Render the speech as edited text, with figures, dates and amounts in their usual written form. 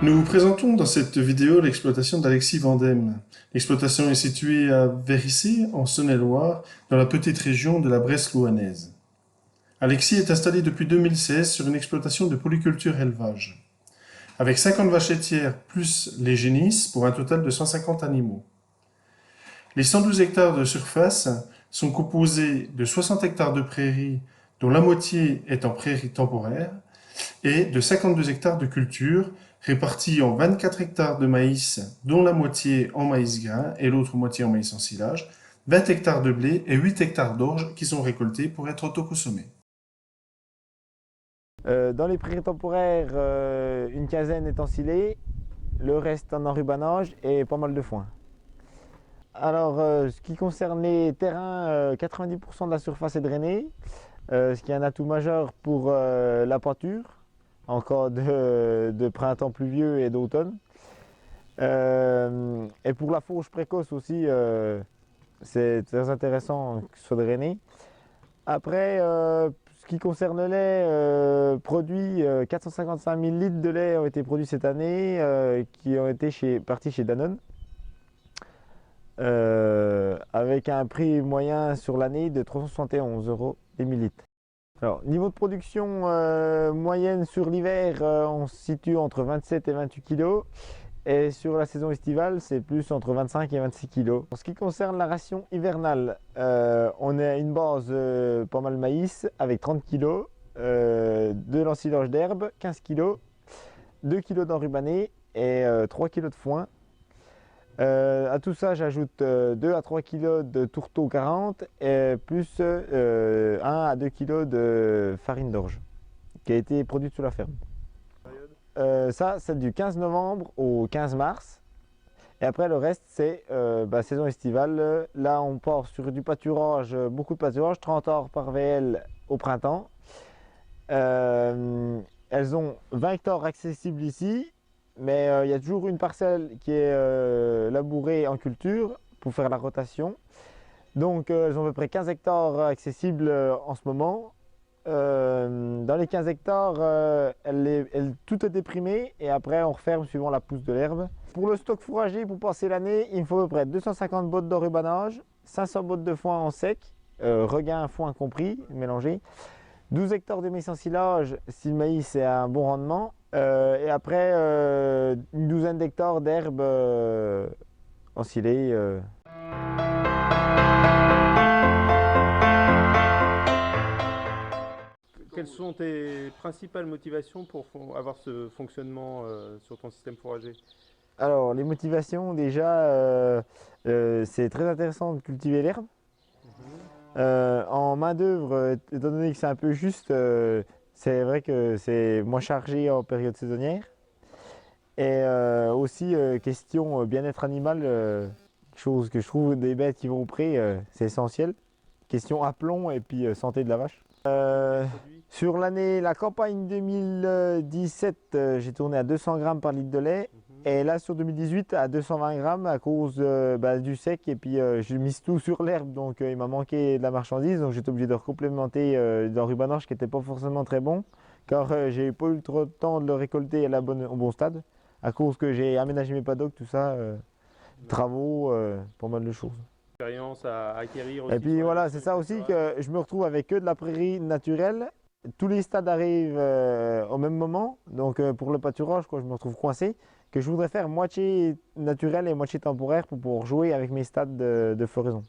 Nous vous présentons dans cette vidéo l'exploitation d'Alexis Vandem. L'exploitation est située à Vérissé, en Saône-et-Loire, dans la petite région de la Bresse louhannaise. Alexis est installé depuis 2016 sur une exploitation de polyculture-élevage, avec 50 vaches laitières plus les génisses pour un total de 150 animaux. Les 112 hectares de surface sont composés de 60 hectares de prairies, dont la moitié est en prairies temporaires, et de 52 hectares de culture, répartis en 24 hectares de maïs, dont la moitié en maïs grain et l'autre moitié en maïs en silage, 20 hectares de blé et 8 hectares d'orge qui sont récoltés pour être autoconsommés. Dans les prairies temporaires, une quinzaine est ensilée, le reste en enrubanage et pas mal de foin. Alors, ce qui concerne les terrains, 90% de la surface est drainée, ce qui est un atout majeur pour la pâture en cas de printemps pluvieux et d'automne. Et pour la fauche précoce aussi, c'est très intéressant que ce soit drainé. Après, ce qui concerne le lait, 455 000 litres de lait ont été produits cette année, qui ont été partis chez Danone, avec un prix moyen sur l'année de 371 € les 1000 litres. Alors, niveau de production moyenne sur l'hiver, on se situe entre 27 et 28 kg. Et sur la saison estivale, c'est plus entre 25 et 26 kg. En ce qui concerne la ration hivernale, on a une base pas mal maïs avec 30 kg, de l'ensilage d'herbe, 15 kg, 2 kg d'enrubané et 3 kg de foin. À tout ça, j'ajoute 2 à 3 kg de tourteau 40 et plus 1 à 2 kg de farine d'orge qui a été produite sur la ferme. Ça, c'est du 15 novembre au 15 mars. Et après, le reste, c'est saison estivale. Là, on part sur du pâturage, beaucoup de pâturage, 30 hectares par VL au printemps. Elles ont 20 hectares accessibles ici, mais il y a toujours une parcelle qui est labourée en culture pour faire la rotation. Donc, elles ont à peu près 15 hectares accessibles en ce moment. Dans les 15 hectares, tout est déprimé et après on referme suivant la pousse de l'herbe. Pour le stock fourrager, pour passer l'année, il me faut à peu près 250 bottes d'enrubanage, 500 bottes de foin en sec, regain, foin compris, mélangé, 12 hectares de maïs en silage si le maïs est à un bon rendement, et après une douzaine d'hectares d'herbe ensilée. Quelles sont tes principales motivations pour avoir ce fonctionnement sur ton système fourrager? Alors, les motivations, déjà, c'est très intéressant de cultiver l'herbe. En main-d'œuvre, étant donné que c'est un peu juste, c'est vrai que c'est moins chargé en période saisonnière. Et aussi, question bien-être animal, chose que je trouve des bêtes qui vont au pré, c'est essentiel. Question aplomb et puis santé de la vache. Sur l'année, la campagne 2017, j'ai tourné à 200 grammes par litre de lait. Et là, sur 2018, à 220 grammes à cause du sec. Et puis, je mise tout sur l'herbe, donc il m'a manqué de la marchandise. Donc, j'étais obligé de recomplémenter l'enrubanage qui n'était pas forcément très bon. Car j'ai pas eu trop de temps de le récolter au bon stade. À cause que j'ai aménagé mes paddocks, tout ça, travaux, pas mal de choses. Expérience à acquérir aussi. Et puis voilà, c'est ça aussi que je me retrouve avec que de la prairie naturelle. Tous les stades arrivent au même moment. Donc pour le pâturage, je me retrouve coincé. Que je voudrais faire moitié naturel et moitié temporaire pour pouvoir jouer avec mes stades de floraison.